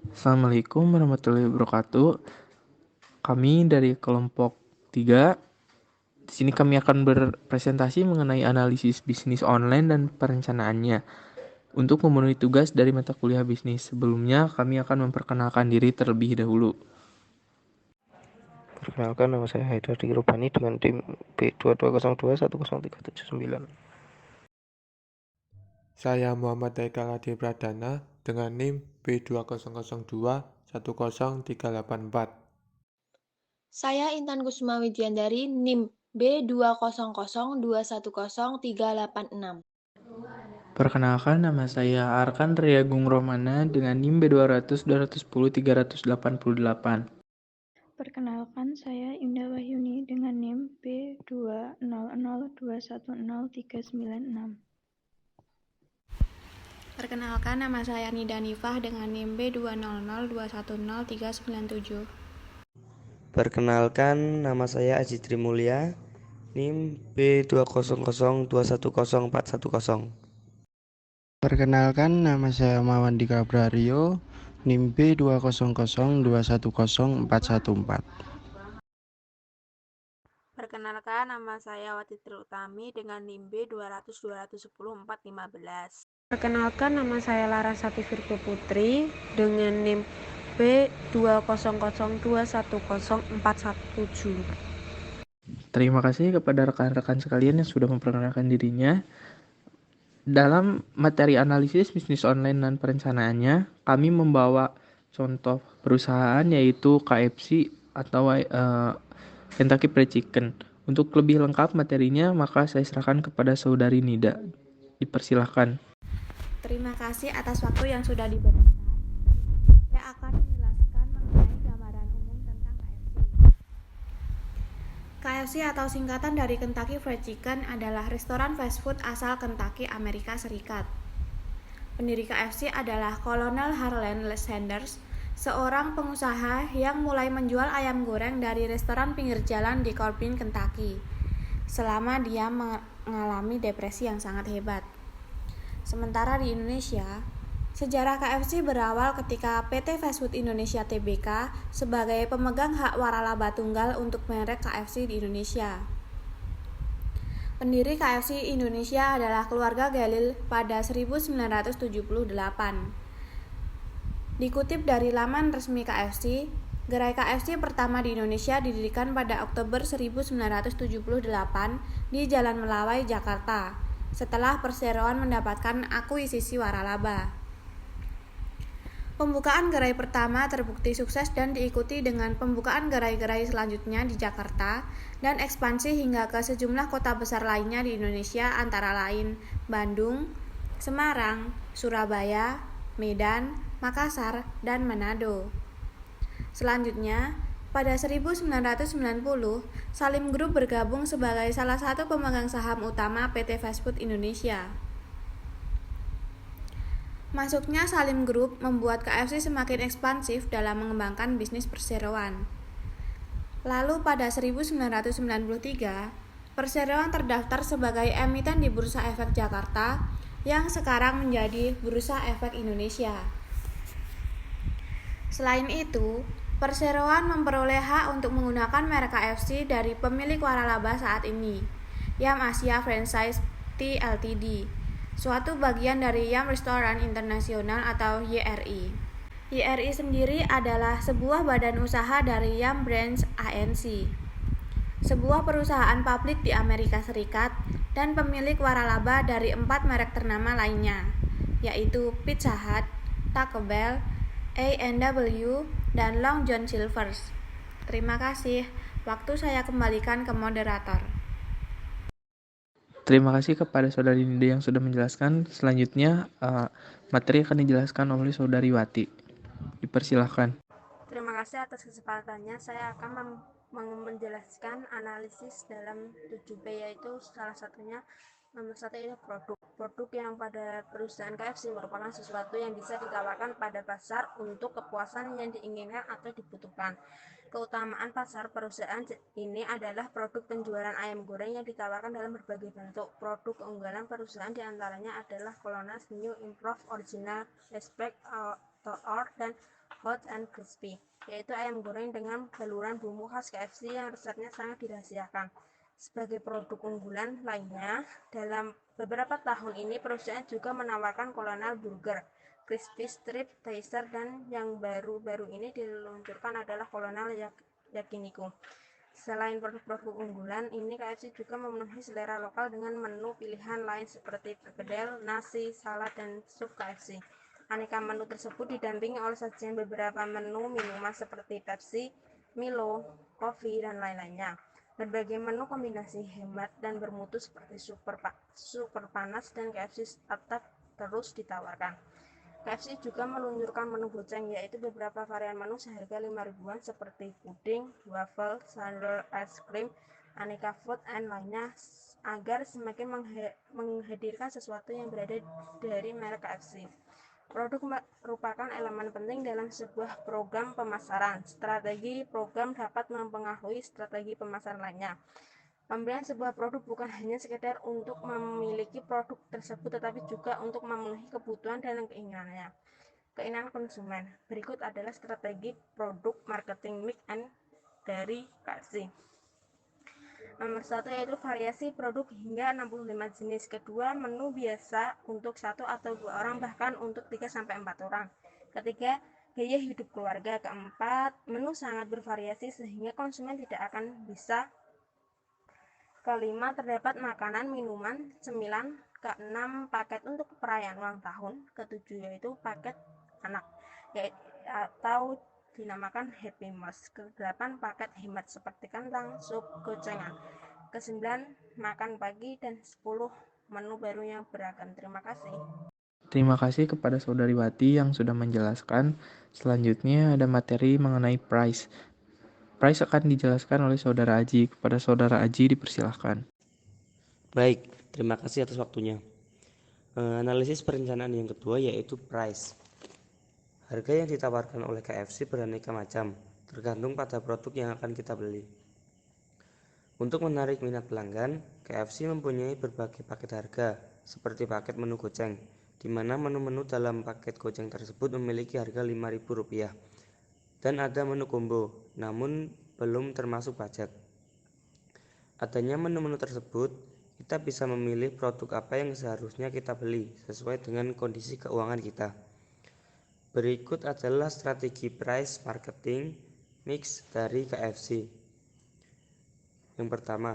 Assalamualaikum warahmatullahi wabarakatuh. Kami dari kelompok 3. Di sini kami akan berpresentasi mengenai analisis bisnis online dan perencanaannya untuk memenuhi tugas dari mata kuliah bisnis. Sebelumnya, kami akan memperkenalkan diri terlebih dahulu. Perkenalkan, nama saya Haidar Rubani dengan tim B2202103799. Saya Muhammad Haikal Adi Pradana dengan NIM B2002103884. Saya Intan Kusuma Widyandari, NIM B200210386. Perkenalkan, nama saya Arkan Riagung Romana dengan NIM B200 210 388. Perkenalkan, saya Indah Wahyuni dengan NIM B200210396. Perkenalkan, nama saya Nida Nifah dengan NIM B200210397. Perkenalkan, nama saya Aji Trimulya, NIM B200210410. Perkenalkan, nama saya Mawandika Brario, NIM B200210414. Perkenalkan, nama saya Wati Triutami dengan NIM B200 210 415. Perkenalkan, nama saya Larasati Virgo Putri dengan NIM B200210417. Terima kasih kepada rekan-rekan sekalian yang sudah memperkenalkan dirinya. Dalam materi analisis bisnis online dan perencanaannya, kami membawa contoh perusahaan yaitu KFC atau Kentucky Fried Chicken. Untuk lebih lengkap materinya, maka saya serahkan kepada saudari Nida. Dipersilahkan. Terima kasih atas waktu yang sudah diberikan. Saya akan menjelaskan mengenai gambaran umum tentang KFC. KFC atau singkatan dari Kentucky Fried Chicken adalah restoran fast food asal Kentucky, Amerika Serikat. Pendiri KFC adalah Kolonel Harlan Sanders, seorang pengusaha yang mulai menjual ayam goreng dari restoran pinggir jalan di Corbin, Kentucky, selama dia mengalami depresi yang sangat hebat. Sementara di Indonesia, sejarah KFC berawal ketika PT Fast Food Indonesia Tbk sebagai pemegang hak waralaba tunggal untuk merek KFC di Indonesia. Pendiri KFC Indonesia adalah keluarga Galil pada 1978. Dikutip dari laman resmi KFC, gerai KFC pertama di Indonesia didirikan pada Oktober 1978 di Jalan Melawai, Jakarta, setelah perseroan mendapatkan akuisisi waralaba. Pembukaan gerai pertama terbukti sukses dan diikuti dengan pembukaan gerai-gerai selanjutnya di Jakarta dan ekspansi hingga ke sejumlah kota besar lainnya di Indonesia antara lain Bandung, Semarang, Surabaya, Medan, Makassar, dan Manado. Selanjutnya, pada 1990, Salim Group bergabung sebagai salah satu pemegang saham utama PT Fast Food Indonesia. Masuknya Salim Group membuat KFC semakin ekspansif dalam mengembangkan bisnis perseroan. Lalu pada 1993, perseroan terdaftar sebagai emiten di Bursa Efek Jakarta yang sekarang menjadi Bursa Efek Indonesia. Selain itu, perseroan memperoleh hak untuk menggunakan merek KFC dari pemilik waralaba saat ini, Yam Asia Franchise Ltd, suatu bagian dari Yum Restaurant International atau YRI. YRI sendiri adalah sebuah badan usaha dari Yum Brands Inc., sebuah perusahaan publik di Amerika Serikat dan pemilik waralaba dari 4 merek ternama lainnya, yaitu Pizza Hut, Taco Bell, A&W, dan Long John Silver's. Terima kasih. Waktu saya kembalikan ke moderator. Terima kasih kepada saudari Nida yang sudah menjelaskan. Selanjutnya, materi akan dijelaskan oleh saudari Wati. Dipersilahkan. Terima kasih atas kesempatannya. Saya akan menjelaskan analisis dalam 7P, yaitu salah satunya nomor 1 ini produk yang pada perusahaan KFC merupakan sesuatu yang bisa ditawarkan pada pasar untuk kepuasan yang diinginkan atau dibutuhkan. Keutamaan pasar perusahaan ini adalah produk penjualan ayam goreng yang ditawarkan dalam berbagai bentuk. Produk keunggulan perusahaan diantaranya adalah Colonel's New Improved Original Respect Or dan hot and crispy, yaitu ayam goreng dengan baluran bumbu khas KFC yang resepnya sangat dirahasiakan. Sebagai produk unggulan lainnya, dalam beberapa tahun ini perusahaan juga menawarkan Colonel Burger, Crispy Strip Teaser, dan yang baru-baru ini diluncurkan adalah Colonel Yakiniku. Selain produk-produk unggulan ini, KFC juga memenuhi selera lokal dengan menu pilihan lain seperti perkedel, nasi, salad, dan sup KFC. Aneka menu tersebut didampingi oleh sajian beberapa menu minuman seperti Pepsi, Milo, kopi, dan lain-lainnya. Berbagai menu kombinasi hemat dan bermutu seperti super panas dan KFC tetap terus ditawarkan. KFC juga meluncurkan menu goceng, yaitu beberapa varian menu seharga 5 ribuan seperti puding, waffle, sandal, es krim, aneka food and lainnya, agar semakin menghadirkan sesuatu yang berada dari merek KFC. Produk merupakan elemen penting dalam sebuah program pemasaran. Strategi program dapat mempengaruhi strategi pemasaran lainnya. Pembelian sebuah produk bukan hanya sekedar untuk memiliki produk tersebut, tetapi juga untuk memenuhi kebutuhan dan keinginan konsumen. Berikut adalah strategi produk marketing mix and dari KFC. Nomor 1 yaitu variasi produk hingga 65 jenis. Kedua, menu biasa untuk 1 atau 2 orang, bahkan untuk 3-4 orang. Ketiga, gaya hidup keluarga. Keempat, menu sangat bervariasi sehingga konsumen tidak akan bisa. Kelima, terdapat makanan, minuman, cemilan. Keenam, paket untuk perayaan ulang tahun. Ketujuh, yaitu paket anak atau dinamakan Happy Meals. Ke-8, paket hemat seperti kentang, sup, gocengan. Ke-9, makan pagi. Dan 10, menu baru yang beragam. Terima kasih. Terima kasih kepada Saudari Wati yang sudah menjelaskan. Selanjutnya ada materi mengenai price. Price akan dijelaskan oleh Saudara Aji. Kepada Saudara Aji dipersilahkan. Baik, terima kasih atas waktunya. Analisis perencanaan yang kedua yaitu price. Harga yang ditawarkan oleh KFC beraneka macam, tergantung pada produk yang akan kita beli. Untuk menarik minat pelanggan, KFC mempunyai berbagai paket harga, seperti paket menu goceng, di mana menu-menu dalam paket goceng tersebut memiliki harga Rp5.000. Dan ada menu combo, namun belum termasuk pajak. Adanya menu-menu tersebut, kita bisa memilih produk apa yang seharusnya kita beli sesuai dengan kondisi keuangan kita. Berikut adalah strategi price marketing mix dari KFC. Yang pertama,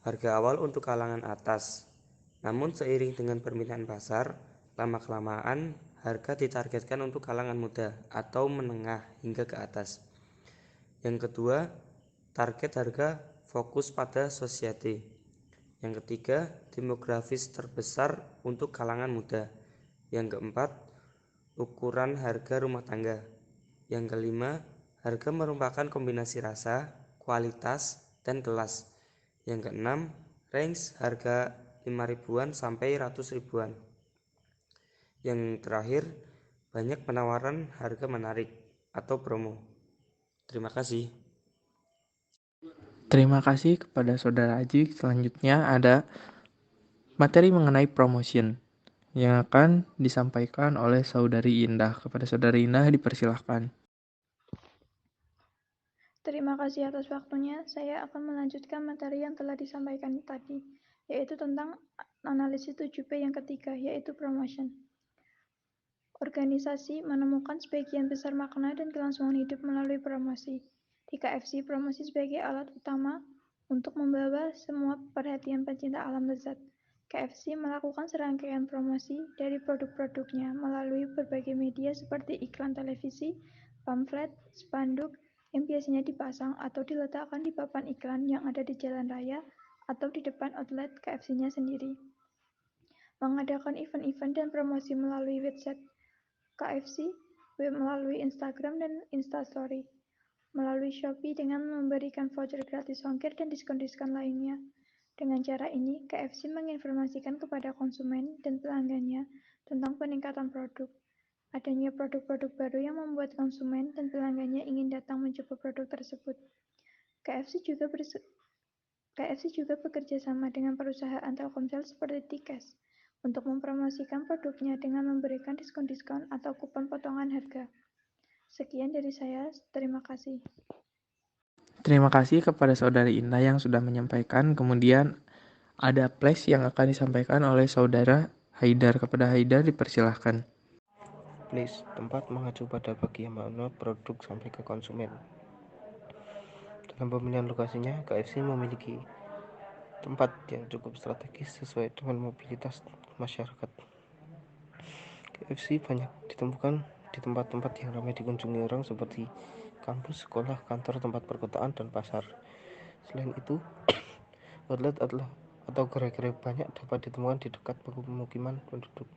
harga awal untuk kalangan atas. Namun seiring dengan permintaan pasar, lama-kelamaan harga ditargetkan untuk kalangan muda atau menengah hingga ke atas. Yang kedua, target harga fokus pada society. Yang ketiga, demografis terbesar untuk kalangan muda. Yang keempat, ukuran harga rumah tangga. Yang kelima, harga merupakan kombinasi rasa, kualitas, dan kelas. Yang keenam, range harga 5 ribuan sampai ratus ribuan. Yang terakhir, banyak penawaran harga menarik atau promo. Terima kasih. Terima kasih kepada Saudara Aji. Selanjutnya ada materi mengenai promotion yang akan disampaikan oleh Saudari Indah. Kepada Saudari Indah dipersilahkan. Terima kasih atas waktunya. Saya akan melanjutkan materi yang telah disampaikan tadi, yaitu tentang analisis 7P yang ketiga, yaitu promotion. Organisasi menemukan sebagian besar makna dan kelangsungan hidup melalui promosi. Di KFC, promosi sebagai alat utama untuk membawa semua perhatian pencinta alam lezat. KFC melakukan serangkaian promosi dari produk-produknya melalui berbagai media seperti iklan televisi, pamflet, spanduk, yang biasanya dipasang atau diletakkan di papan iklan yang ada di jalan raya atau di depan outlet KFC-nya sendiri. Mengadakan event-event dan promosi melalui website KFC, melalui Instagram dan Instastory, melalui Shopee dengan memberikan voucher gratis ongkir dan diskon-diskon lainnya. Dengan cara ini, KFC menginformasikan kepada konsumen dan pelanggannya tentang peningkatan produk. Adanya produk-produk baru yang membuat konsumen dan pelanggannya ingin datang mencoba produk tersebut. KFC juga bekerja sama dengan perusahaan Telkomsel seperti T-Cash untuk mempromosikan produknya dengan memberikan diskon-diskon atau kupon potongan harga. Sekian dari saya, terima kasih. Terima kasih kepada Saudari Indah yang sudah menyampaikan. Kemudian ada place yang akan disampaikan oleh Saudara Haidar. Kepada Haidar dipersilahkan. Please, tempat mengacu pada bagaimana produk sampai ke konsumen. Dalam pemilihan lokasinya, KFC memiliki tempat yang cukup strategis sesuai dengan mobilitas masyarakat. KFC banyak ditemukan di tempat-tempat yang ramai dikunjungi orang seperti kampus, sekolah, kantor, tempat perkotaan, dan pasar. Selain itu, outlet atau gerai-gerai banyak dapat ditemukan di dekat pemukiman penduduk.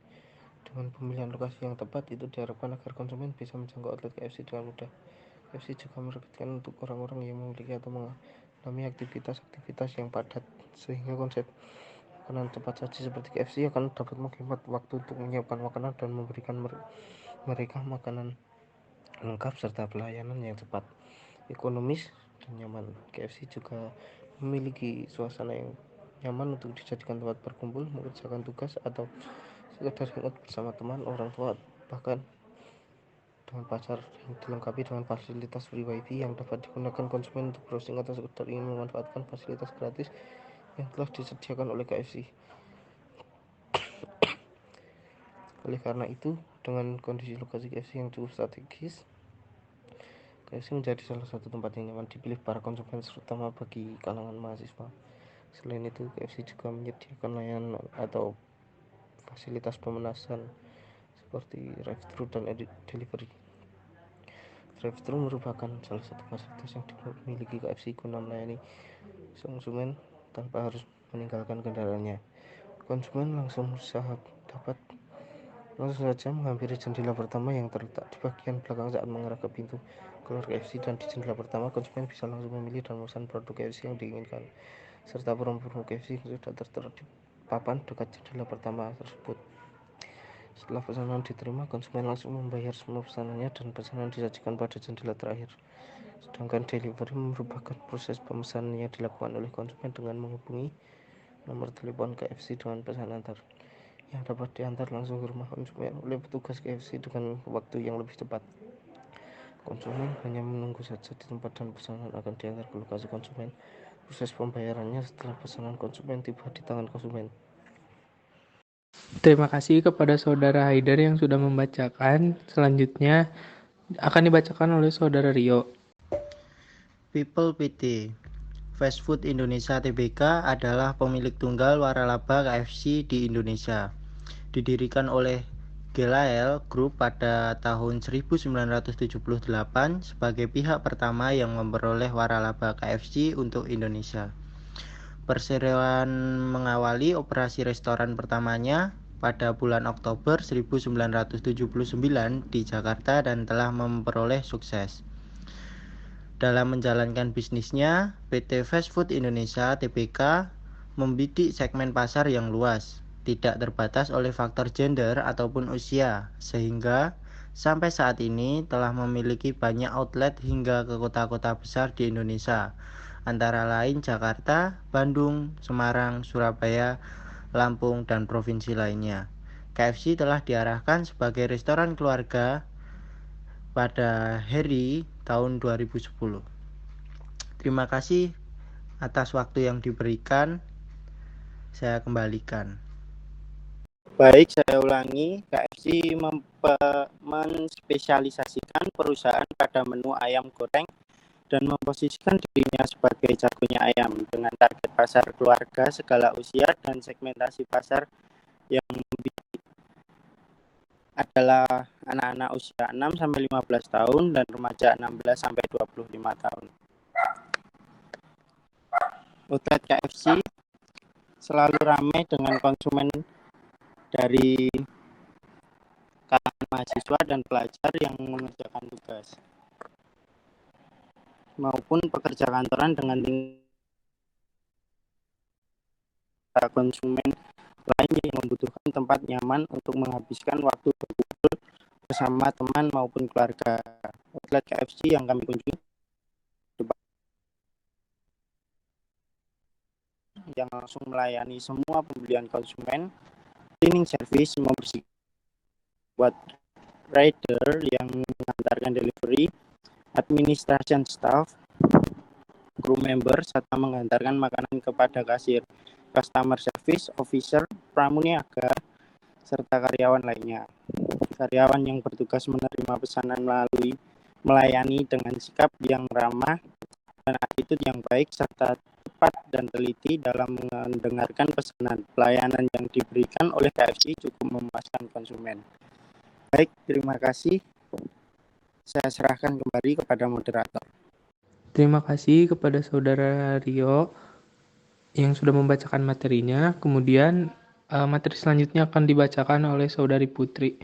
Dengan pemilihan lokasi yang tepat, itu diharapkan agar konsumen bisa menjangkau outlet KFC dengan mudah. KFC juga menerbitkan untuk orang-orang yang memiliki atau mengalami aktivitas yang padat, sehingga konsep makanan cepat saji seperti KFC akan dapat menghemat waktu untuk menyiapkan makanan dan memberikan mereka makanan lengkap serta pelayanan yang cepat, ekonomis, dan nyaman. KFC juga memiliki suasana yang nyaman untuk dijadikan tempat berkumpul, mengerjakan tugas, atau sekedar hangout bersama teman, orang tua, bahkan dengan pacar, yang dilengkapi dengan fasilitas free wifi yang dapat digunakan konsumen untuk browsing atau sekedar ingin memanfaatkan fasilitas gratis yang telah disediakan oleh KFC. Oleh karena itu, dengan kondisi lokasi KFC yang cukup strategis, KFC menjadi salah satu tempat yang nyaman dipilih para konsumen, terutama bagi kalangan mahasiswa. Selain itu, KFC juga menyediakan layanan atau fasilitas pemesanan seperti drive-thru dan delivery. Drive-thru merupakan salah satu fasilitas yang dimiliki KFC guna melayani konsumen tanpa harus meninggalkan kendaraannya. Konsumen langsung saja menghampiri jendela pertama yang terletak di bagian belakang saat mengarah ke pintu keluar KFC, dan di jendela pertama konsumen bisa langsung memilih dan memesan produk KFC yang diinginkan, serta promo KFC sudah tertera di papan dekat jendela pertama tersebut. Setelah pesanan diterima, konsumen langsung membayar semua pesanannya dan pesanan disajikan pada jendela terakhir. Sedangkan delivery merupakan proses pemesanan yang dilakukan oleh konsumen dengan menghubungi nomor telepon KFC dengan pesanan yang dapat diantar langsung ke rumah konsumen oleh petugas KFC dengan waktu yang lebih cepat. Konsumen hanya menunggu saja di tempat dan pesanan akan diantar ke lokasi konsumen. Proses pembayarannya setelah pesanan konsumen tiba di tangan konsumen. Terima kasih kepada Saudara Haidar yang sudah membacakan. Selanjutnya akan dibacakan oleh Saudara Rio. People PT Fast Food Indonesia Tbk adalah pemilik tunggal waralaba KFC di Indonesia. Didirikan oleh Gelael Group pada tahun 1978 sebagai pihak pertama yang memperoleh waralaba KFC untuk Indonesia. Perseroan mengawali operasi restoran pertamanya pada bulan Oktober 1979 di Jakarta dan telah memperoleh sukses. Dalam menjalankan bisnisnya, PT Fast Food Indonesia Tbk membidik segmen pasar yang luas, tidak terbatas oleh faktor gender ataupun usia, sehingga sampai saat ini telah memiliki banyak outlet hingga ke kota-kota besar di Indonesia, antara lain Jakarta, Bandung, Semarang, Surabaya, Lampung, dan provinsi lainnya. KFC telah diarahkan sebagai restoran keluarga pada Heri tahun 2010. Terima kasih atas waktu yang diberikan. Saya kembalikan. Baik, saya ulangi. KFC menspesialisasikan perusahaan pada menu ayam goreng dan memposisikan dirinya sebagai jagonya ayam dengan target pasar keluarga segala usia dan segmentasi pasar yang adalah anak-anak usia 6-15 tahun dan remaja 16-25 tahun. Outlet KFC selalu ramai dengan konsumen dari kalangan mahasiswa dan pelajar yang mengerjakan tugas maupun pekerja kantoran dengan konsumen lain yang membutuhkan tempat nyaman untuk menghabiskan waktu berkumpul bersama teman maupun keluarga. Outlet KFC yang kami kunjungi yang langsung melayani semua pembelian konsumen, cleaning service, membersihkan, buat rider yang mengantarkan delivery, administration staff, crew member, serta mengantarkan makanan kepada kasir, customer service officer, pramuniaga, serta karyawan lainnya. Karyawan yang bertugas menerima pesanan melayani dengan sikap yang ramah dan attitude yang baik serta tepat dan teliti dalam mendengarkan pesanan. Pelayanan yang diberikan oleh KFC cukup memuaskan konsumen. Baik, terima kasih. Saya serahkan kembali kepada moderator. Terima kasih kepada Saudara Rio yang sudah membacakan materinya. Kemudian materi selanjutnya akan dibacakan oleh Saudari Putri.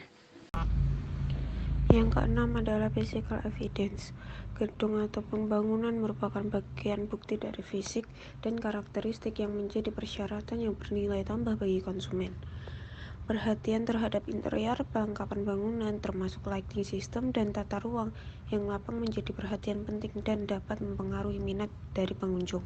Yang keenam adalah physical evidence. Gedung atau bangunan merupakan bagian bukti dari fisik dan karakteristik yang menjadi persyaratan yang bernilai tambah bagi konsumen. Perhatian terhadap interior, pelengkapan bangunan, termasuk lighting system dan tata ruang yang lapang menjadi perhatian penting dan dapat mempengaruhi minat dari pengunjung.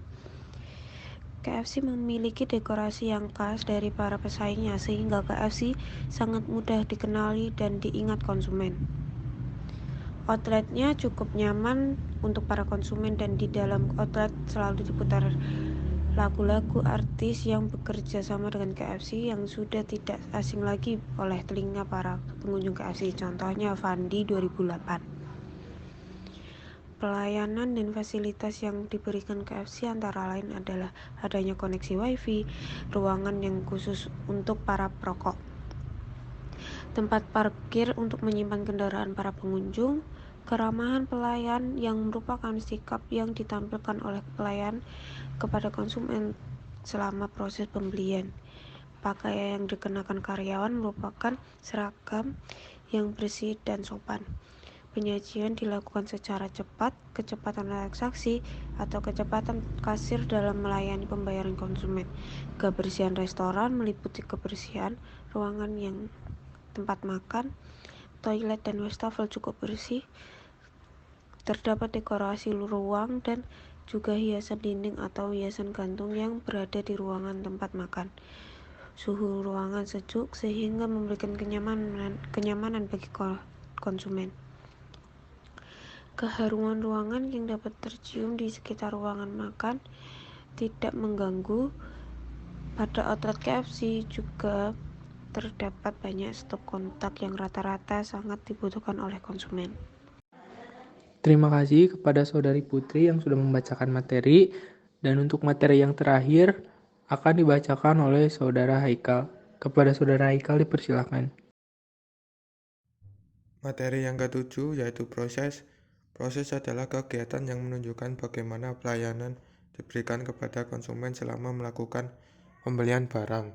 KFC memiliki dekorasi yang khas dari para pesaingnya sehingga KFC sangat mudah dikenali dan diingat konsumen. Outletnya cukup nyaman untuk para konsumen dan di dalam outlet selalu diputar lagu-lagu artis yang bekerja sama dengan KFC yang sudah tidak asing lagi oleh telinga para pengunjung KFC. Contohnya Fandi 2008. Pelayanan dan fasilitas yang diberikan KFC antara lain adalah adanya koneksi WiFi, ruangan yang khusus untuk para perokok, tempat parkir untuk menyimpan kendaraan para pengunjung, keramahan pelayan yang merupakan sikap yang ditampilkan oleh pelayan kepada konsumen selama proses pembelian. Pakaian yang dikenakan karyawan merupakan seragam yang bersih dan sopan. Penyajian dilakukan secara cepat, kecepatan transaksi atau kecepatan kasir dalam melayani pembayaran konsumen. Kebersihan restoran meliputi kebersihan ruangan yang tempat makan, toilet dan wastafel cukup bersih. Terdapat dekorasi ruang dan juga hiasan dinding atau hiasan gantung yang berada di ruangan tempat makan. Suhu ruangan sejuk sehingga memberikan kenyamanan bagi konsumen. Keharuman ruangan yang dapat tercium di sekitar ruangan makan tidak mengganggu. Pada outlet KFC juga terdapat banyak stok kontak yang rata-rata sangat dibutuhkan oleh konsumen. Terima kasih kepada Saudari Putri yang sudah membacakan materi. Dan untuk materi yang terakhir akan dibacakan oleh Saudara Haikal. Kepada Saudara Haikal dipersilakan. Materi yang ketujuh yaitu proses. Proses adalah kegiatan yang menunjukkan bagaimana pelayanan diberikan kepada konsumen selama melakukan pembelian barang.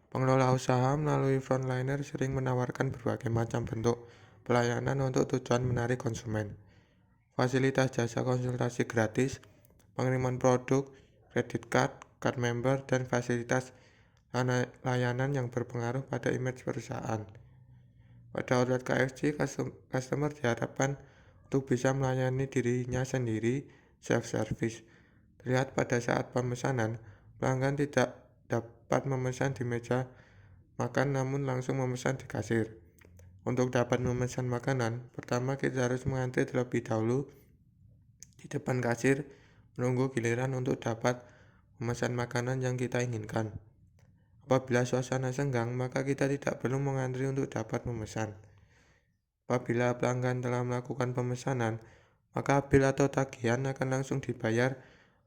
Pengelola usaha melalui frontliner sering menawarkan berbagai macam bentuk pelayanan untuk tujuan menarik konsumen. Fasilitas jasa konsultasi gratis, pengiriman produk, kredit card, card member, dan fasilitas layanan yang berpengaruh pada image perusahaan. Pada outlet KFC, customer diharapkan untuk bisa melayani dirinya sendiri, self-service. Terlihat pada saat pemesanan, pelanggan tidak dapat memesan di meja makan namun langsung memesan di kasir. Untuk dapat memesan makanan, pertama kita harus mengantri terlebih dahulu di depan kasir, menunggu giliran untuk dapat memesan makanan yang kita inginkan. Apabila suasana senggang, maka kita tidak perlu mengantri untuk dapat memesan. Apabila pelanggan telah melakukan pemesanan, maka bil atau tagihan akan langsung dibayar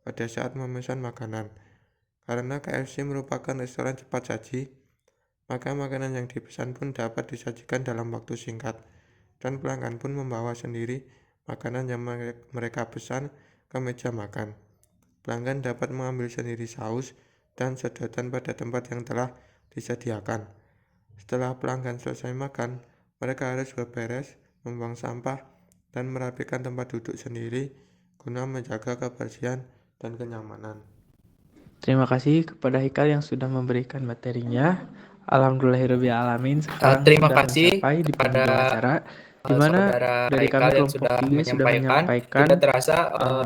pada saat memesan makanan. Karena KFC merupakan restoran cepat saji, maka makanan yang dipesan pun dapat disajikan dalam waktu singkat, dan pelanggan pun membawa sendiri makanan yang mereka pesan ke meja makan. Pelanggan dapat mengambil sendiri saus dan sedotan pada tempat yang telah disediakan. Setelah pelanggan selesai makan, mereka harus berberes, membuang sampah, dan merapikan tempat duduk sendiri guna menjaga kebersihan dan kenyamanan. Terima kasih kepada Haikal yang sudah memberikan materinya. Alhamdulillahirrahmanirrahim. Sekarang Terima sudah kasih mencapai di kepada penghujung acara, di mana dari kami yang kelompok sudah 3 sudah menyampaikan tidak terasa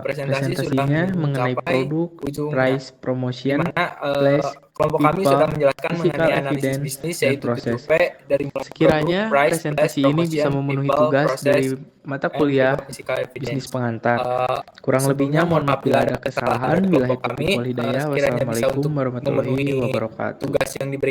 presentasi sudah presentasinya mengenai mencapai produk, ujungnya, price, promotion, dimana flash, Kelompok kami sudah people, menjelaskan physical mengenai analisis evidence, bisnis dan yaitu proses. 7P dari mulai Sekiranya produk, price, presentasi place, ini bisa promotion, memenuhi people, tugas process, dari mata and kuliah prima physical bisnis evidence. pengantar. Kurang lebihnya mohon maaf bila ada kesalahan. Billahi taufiq wal hidayah. Sekiranya bisa Wassalamualaikum untuk warahmatullahi memenuhi wabarakatuh. tugas yang diberikan